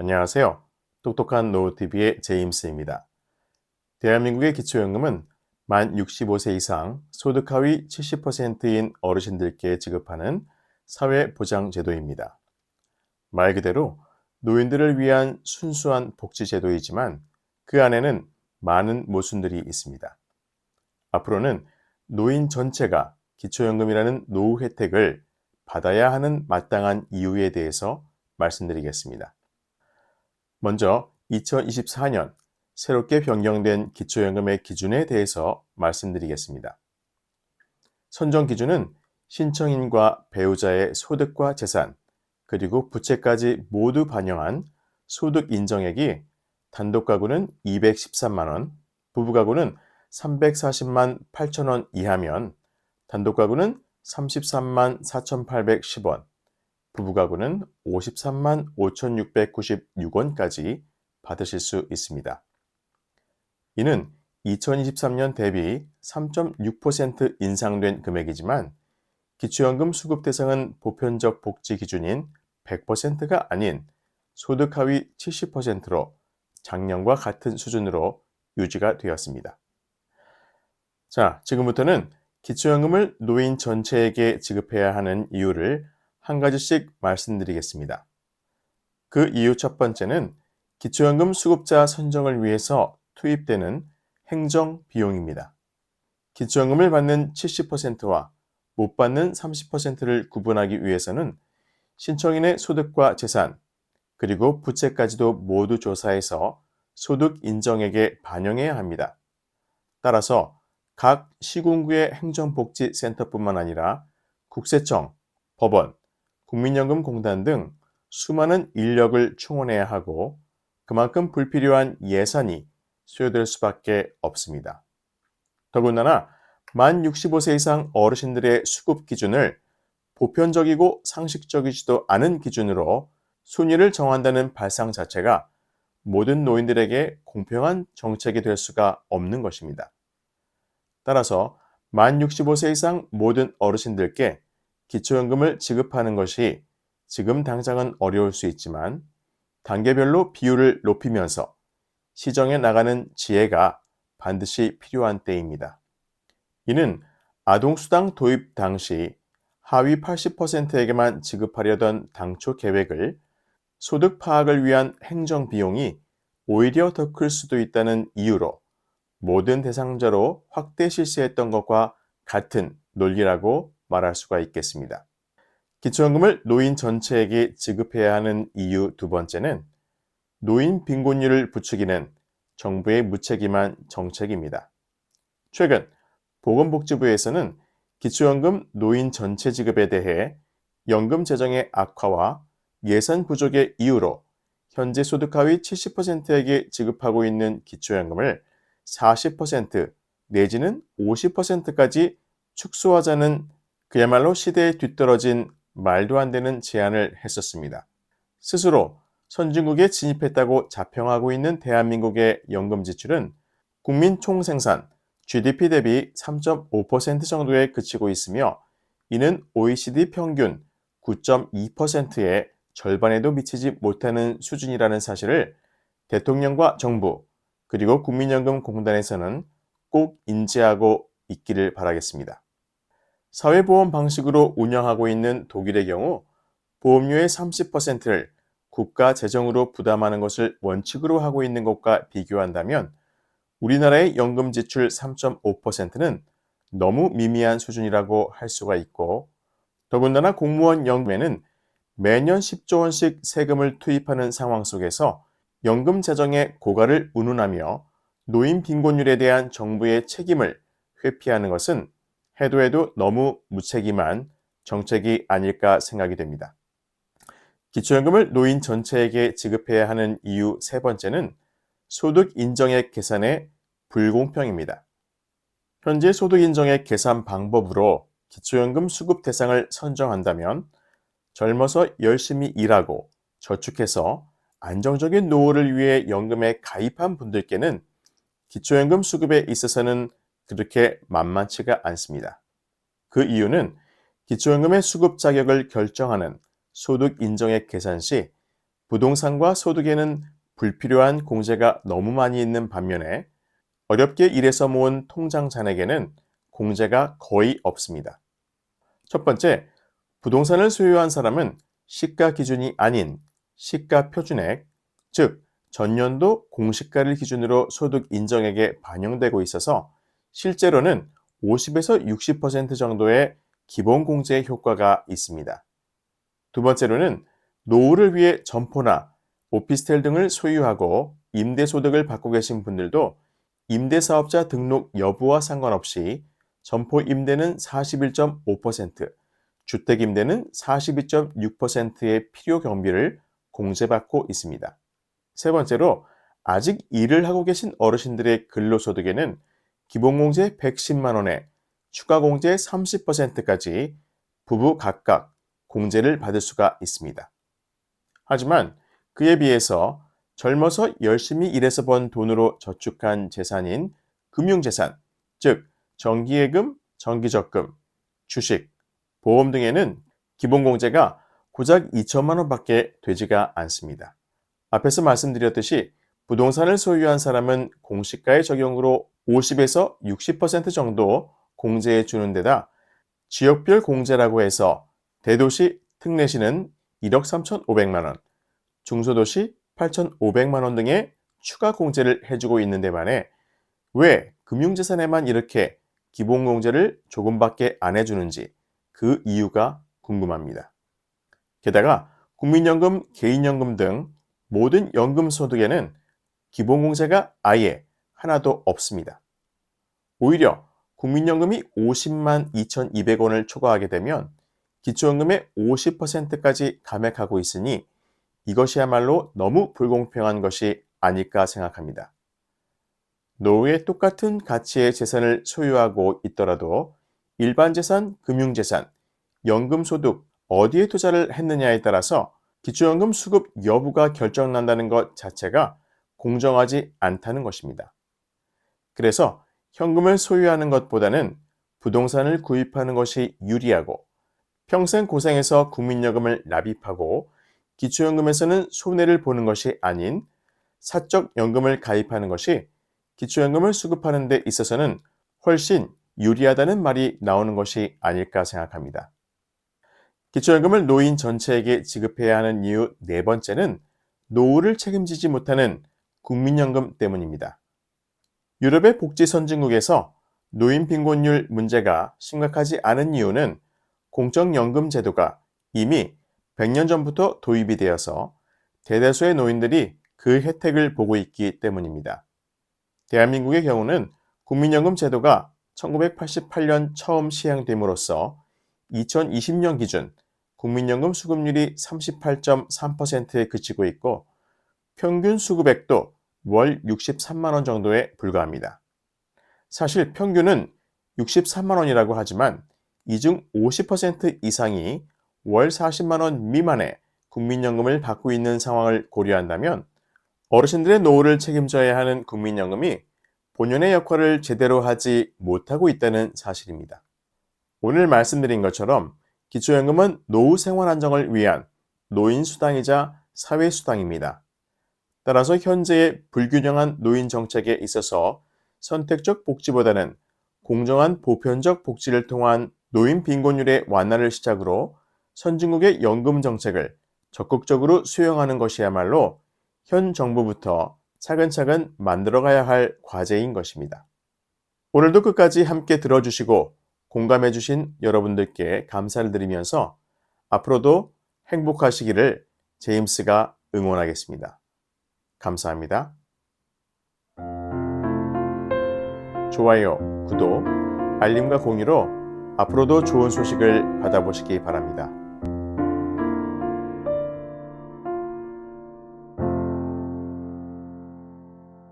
안녕하세요. 똑똑한 노후TV의 제임스입니다. 대한민국의 기초연금은 만 65세 이상 소득 하위 70%인 어르신들께 지급하는 사회보장제도입니다. 말 그대로 노인들을 위한 순수한 복지제도이지만 그 안에는 많은 모순들이 있습니다. 앞으로는 노인 전체가 기초연금이라는 노후 혜택을 받아야 하는 마땅한 이유에 대해서 말씀드리겠습니다. 먼저 2024년 새롭게 변경된 기초연금의 기준에 대해서 말씀드리겠습니다. 선정 기준은 신청인과 배우자의 소득과 재산, 그리고 부채까지 모두 반영한 소득 인정액이 단독 가구는 213만 원, 부부 가구는 340만 8천 원 이하면 단독 가구는 33만 4,810원, 부부 가구는 53만 5,696원까지 받으실 수 있습니다. 이는 2023년 대비 3.6% 인상된 금액이지만 기초연금 수급 대상은 보편적 복지 기준인 100%가 아닌 소득 하위 70%로 작년과 같은 수준으로 유지가 되었습니다. 자, 지금부터는 기초연금을 노인 전체에게 지급해야 하는 이유를 한 가지씩 말씀드리겠습니다. 그 이유 첫 번째는 기초연금 수급자 선정을 위해서 투입되는 행정 비용입니다. 기초연금을 받는 70%와 못 받는 30%를 구분하기 위해서는 신청인의 소득과 재산, 그리고 부채까지도 모두 조사해서 소득 인정액에 반영해야 합니다. 따라서 각 시군구의 행정복지센터뿐만 아니라 국세청, 법원, 국민연금공단 등 수많은 인력을 충원해야 하고 그만큼 불필요한 예산이 소요될 수밖에 없습니다. 더군다나 만 65세 이상 어르신들의 수급 기준을 보편적이고 상식적이지도 않은 기준으로 순위를 정한다는 발상 자체가 모든 노인들에게 공평한 정책이 될 수가 없는 것입니다. 따라서 만 65세 이상 모든 어르신들께 기초연금을 지급하는 것이 지금 당장은 어려울 수 있지만 단계별로 비율을 높이면서 시정해 나가는 지혜가 반드시 필요한 때입니다. 이는 아동수당 도입 당시 하위 80%에게만 지급하려던 당초 계획을 소득 파악을 위한 행정 비용이 오히려 더 클 수도 있다는 이유로 모든 대상자로 확대 실시했던 것과 같은 논리라고 말할 수가 있겠습니다. 기초연금을 노인 전체에게 지급해야 하는 이유 두 번째는 노인 빈곤율을 부추기는 정부의 무책임한 정책입니다. 최근 보건복지부에서는 기초연금 노인 전체 지급에 대해 연금 재정의 악화와 예산 부족의 이유로 현재 소득 하위 70%에게 지급하고 있는 기초연금을 40% 내지는 50%까지 축소하자는 그야말로 시대에 뒤떨어진 말도 안 되는 제안을 했었습니다. 스스로 선진국에 진입했다고 자평하고 있는 대한민국의 연금 지출은 국민 총생산 GDP 대비 3.5% 정도에 그치고 있으며 이는 OECD 평균 9.2%의 절반에도 미치지 못하는 수준이라는 사실을 대통령과 정부 그리고 국민연금공단에서는 꼭 인지하고 있기를 바라겠습니다. 사회보험 방식으로 운영하고 있는 독일의 경우 보험료의 30%를 국가 재정으로 부담하는 것을 원칙으로 하고 있는 것과 비교한다면 우리나라의 연금 지출 3.5%는 너무 미미한 수준이라고 할 수가 있고 더군다나 공무원 연금에는 매년 10조 원씩 세금을 투입하는 상황 속에서 연금 재정의 고갈을 운운하며 노인 빈곤율에 대한 정부의 책임을 회피하는 것은 해도 해도 너무 무책임한 정책이 아닐까 생각이 됩니다. 기초연금을 노인 전체에게 지급해야 하는 이유 세 번째는 소득 인정액 계산의 불공평입니다. 현재 소득 인정액 계산 방법으로 기초연금 수급 대상을 선정한다면 젊어서 열심히 일하고 저축해서 안정적인 노후를 위해 연금에 가입한 분들께는 기초연금 수급에 있어서는 그렇게 만만치가 않습니다. 그 이유는 기초연금의 수급 자격을 결정하는 소득 인정액 계산 시 부동산과 소득에는 불필요한 공제가 너무 많이 있는 반면에 어렵게 일해서 모은 통장 잔액에는 공제가 거의 없습니다. 첫 번째, 부동산을 소유한 사람은 시가 기준이 아닌 시가 표준액, 즉 전년도 공시가를 기준으로 소득 인정액에 반영되고 있어서 실제로는 50에서 60% 정도의 기본 공제의 효과가 있습니다. 두 번째로는 노후를 위해 점포나 오피스텔 등을 소유하고 임대소득을 받고 계신 분들도 임대사업자 등록 여부와 상관없이 점포 임대는 41.5%, 주택 임대는 42.6%의 필요 경비를 공제받고 있습니다. 세 번째로 아직 일을 하고 계신 어르신들의 근로소득에는 기본공제 110만 원에 추가공제 30%까지 부부 각각 공제를 받을 수가 있습니다. 하지만 그에 비해서 젊어서 열심히 일해서 번 돈으로 저축한 재산인 금융재산, 즉 정기예금, 정기적금, 주식, 보험 등에는 기본공제가 고작 2천만 원밖에 되지가 않습니다. 앞에서 말씀드렸듯이 부동산을 소유한 사람은 공시가의 적용으로 50에서 60% 정도 공제해 주는 데다 지역별 공제라고 해서 대도시 특례시는 1억 3,500만 원, 중소도시 8,500만 원 등의 추가 공제를 해주고 있는 데 반해 왜 금융재산에만 이렇게 기본공제를 조금밖에 안 해주는지 그 이유가 궁금합니다. 게다가 국민연금, 개인연금 등 모든 연금소득에는 기본공제가 아예 하나도 없습니다. 오히려 국민연금이 50만 2,200원을 초과하게 되면 기초연금의 50%까지 감액하고 있으니 이것이야말로 너무 불공평한 것이 아닐까 생각합니다. 노후에 똑같은 가치의 재산을 소유하고 있더라도 일반 재산, 금융재산, 연금소득 어디에 투자를 했느냐에 따라서 기초연금 수급 여부가 결정난다는 것 자체가 공정하지 않다는 것입니다. 그래서 현금을 소유하는 것보다는 부동산을 구입하는 것이 유리하고 평생 고생해서 국민연금을 납입하고 기초연금에서는 손해를 보는 것이 아닌 사적 연금을 가입하는 것이 기초연금을 수급하는 데 있어서는 훨씬 유리하다는 말이 나오는 것이 아닐까 생각합니다. 기초연금을 노인 전체에게 지급해야 하는 이유 네 번째는 노후를 책임지지 못하는 국민연금 때문입니다. 유럽의 복지 선진국에서 노인 빈곤율 문제가 심각하지 않은 이유는 공적연금 제도가 이미 100년 전부터 도입이 되어서 대다수의 노인들이 그 혜택을 보고 있기 때문입니다. 대한민국의 경우는 국민연금 제도가 1988년 처음 시행됨으로써 2020년 기준 국민연금 수급률이 38.3%에 그치고 있고 평균 수급액도 월 63만 원 정도에 불과합니다. 사실 평균은 63만 원이라고 하지만 이 중 50% 이상이 월 40만 원 미만의 국민연금을 받고 있는 상황을 고려한다면 어르신들의 노후를 책임져야 하는 국민연금이 본연의 역할을 제대로 하지 못하고 있다는 사실입니다. 오늘 말씀드린 것처럼 기초연금은 노후 생활 안정을 위한 노인수당이자 사회수당입니다. 따라서 현재의 불균형한 노인 정책에 있어서 선택적 복지보다는 공정한 보편적 복지를 통한 노인 빈곤율의 완화를 시작으로 선진국의 연금 정책을 적극적으로 수용하는 것이야말로 현 정부부터 차근차근 만들어가야 할 과제인 것입니다. 오늘도 끝까지 함께 들어주시고 공감해주신 여러분들께 감사를 드리면서 앞으로도 행복하시기를 제임스가 응원하겠습니다. 감사합니다. 좋아요, 구독, 알림과 공유로 앞으로도 좋은 소식을 받아보시기 바랍니다.